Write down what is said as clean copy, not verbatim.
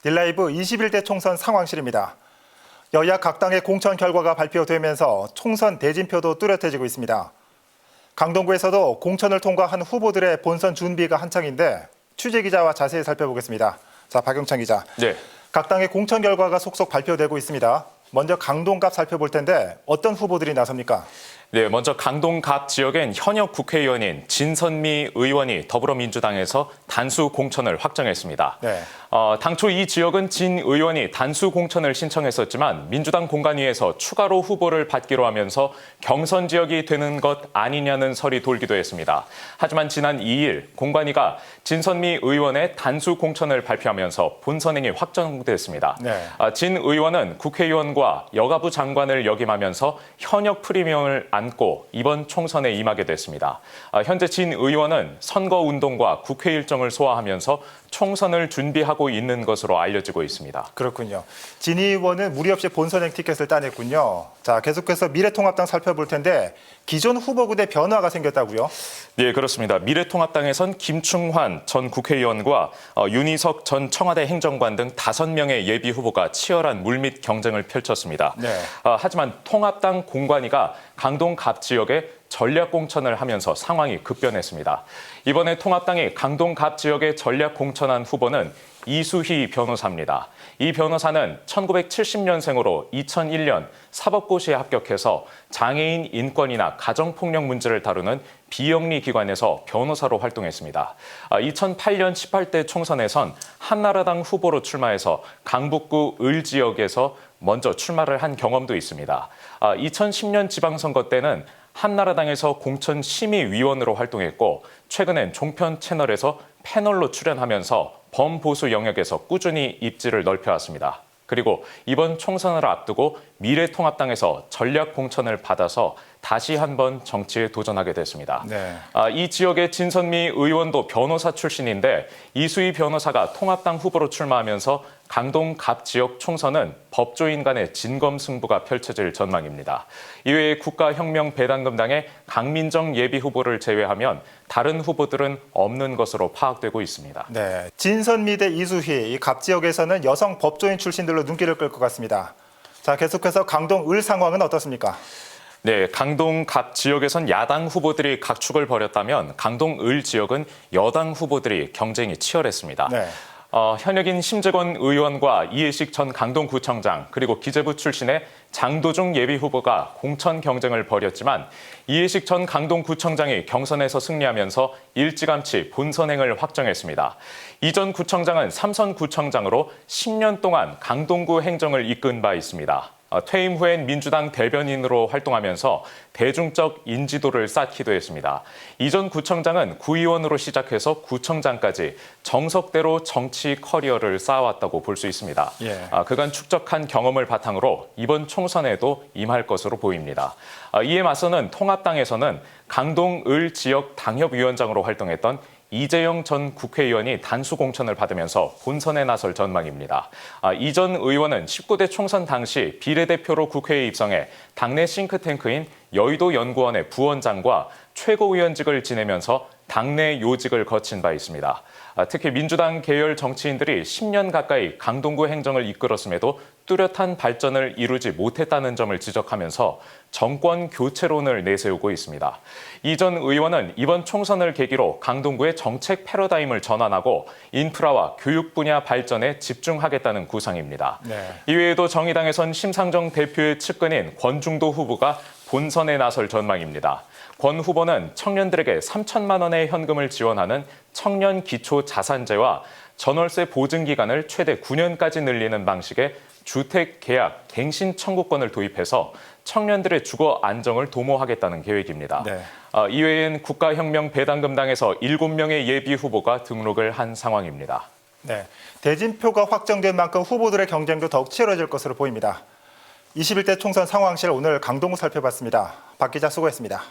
딜라이브 21대 총선 상황실입니다. 여야 각 당의 공천 결과가 발표되면서 총선 대진표도 뚜렷해지고 있습니다. 강동구에서도 공천을 통과한 후보들의 본선 준비가 한창인데 취재 기자와 자세히 살펴보겠습니다. 자, 박영찬 기자. 네. 각 당의 공천 결과가 속속 발표되고 있습니다. 먼저 강동갑 살펴볼 텐데 어떤 후보들이 나섭니까? 네, 먼저 강동갑 지역엔 현역 국회의원인 진선미 의원이 더불어민주당에서 단수 공천을 확정했습니다. 네. 당초 이 지역은 진 의원이 단수 공천을 신청했었지만 민주당 공관위에서 추가로 후보를 받기로 하면서 경선 지역이 되는 것 아니냐는 설이 돌기도 했습니다. 하지만 지난 2일 공관위가 진선미 의원의 단수 공천을 발표하면서 본선행이 확정됐습니다. 네. 진 의원은 국회의원과 여가부 장관을 역임하면서 현역 프리미엄을 안고 이번 총선에 임하게 됐습니다. 현재 진 의원은 선거운동과 국회 일정을 소화하면서 총선을 준비하고 있는 것으로 알려지고 있습니다. 그렇군요. 진 의원은 무리 없이 본선행 티켓을 따냈군요. 자, 계속해서 미래통합당 살펴볼 텐데 기존 후보군에 변화가 생겼다고요? 네, 그렇습니다. 미래통합당에선 김충환 전 국회의원과 윤희석 전 청와대 행정관 등 5명의 예비 후보가 치열한 물밑 경쟁을 펼쳤습니다. 네. 하지만 통합당 공관위가 강동갑 지역에 전략 공천을 하면서 상황이 급변했습니다. 이번에 통합당이 강동갑 지역에 전략 공천한 후보는 이수희 변호사입니다. 이 변호사는 1970년생으로 2001년 사법고시에 합격해서 장애인 인권이나 가정폭력 문제를 다루는 비영리 기관에서 변호사로 활동했습니다. 2008년 18대 총선에선 한나라당 후보로 출마해서 강북구 을 지역에서 먼저 출마를 한 경험도 있습니다. 2010년 지방선거 때는 한나라당에서 공천심의위원으로 활동했고 최근엔 종편 채널에서 패널로 출연하면서 범보수 영역에서 꾸준히 입지를 넓혀왔습니다. 그리고 이번 총선을 앞두고 미래통합당에서 전략 공천을 받아서 다시 한번 정치에 도전하게 됐습니다. 네. 이 지역의 진선미 의원도 변호사 출신인데 이수희 변호사가 통합당 후보로 출마하면서 강동갑 지역 총선은 법조인 간의 진검승부가 펼쳐질 전망입니다. 이외에 국가혁명배당금당의 강민정 예비 후보를 제외하면 다른 후보들은 없는 것으로 파악되고 있습니다. 네. 진선미 대 이수희, 이 갑 지역에서는 여성 법조인 출신들로 눈길을 끌 것 같습니다. 자, 계속해서 강동 을 상황은 어떻습니까? 네, 강동갑 지역에선 야당 후보들이 각축을 벌였다면 강동 을 지역은 여당 후보들이 경쟁이 치열했습니다. 네. 현역인 심재권 의원과 이해식 전 강동구청장 그리고 기재부 출신의 장도중 예비 후보가 공천 경쟁을 벌였지만 이해식 전 강동구청장이 경선에서 승리하면서 일찌감치 본선행을 확정했습니다. 이 전 구청장은 삼선구청장으로 10년 동안 강동구 행정을 이끈 바 있습니다. 퇴임 후엔 민주당 대변인으로 활동하면서 대중적 인지도를 쌓기도 했습니다. 이 전 구청장은 구의원으로 시작해서 구청장까지 정석대로 정치 커리어를 쌓아왔다고 볼 수 있습니다. 예. 그간 축적한 경험을 바탕으로 이번 총선에도 임할 것으로 보입니다. 이에 맞서는 통합당에서는 강동 을 지역 당협위원장으로 활동했던 이재영 전 국회의원이 단수 공천을 받으면서 본선에 나설 전망입니다. 이 전 의원은 19대 총선 당시 비례대표로 국회에 입성해 당내 싱크탱크인 여의도 연구원의 부원장과 최고위원직을 지내면서 당내 요직을 거친 바 있습니다. 특히 민주당 계열 정치인들이 10년 가까이 강동구 행정을 이끌었음에도 뚜렷한 발전을 이루지 못했다는 점을 지적하면서 정권 교체론을 내세우고 있습니다. 이 전 의원은 이번 총선을 계기로 강동구의 정책 패러다임을 전환하고 인프라와 교육 분야 발전에 집중하겠다는 구상입니다. 네. 이외에도 정의당에선 심상정 대표의 측근인 권중도 후보가 본선에 나설 전망입니다. 권 후보는 청년들에게 3천만 원의 현금을 지원하는 청년 기초 자산제와 전월세 보증 기간을 최대 9년까지 늘리는 방식의 주택 계약 갱신 청구권을 도입해서 청년들의 주거 안정을 도모하겠다는 계획입니다. 네. 이외엔 국가혁명배당금당에서 7명의 예비 후보가 등록을 한 상황입니다. 네. 대진표가 확정된 만큼 후보들의 경쟁도 더욱 치열해질 것으로 보입니다. 21대 총선 상황실 오늘 강동구 살펴봤습니다. 박 기자 수고했습니다.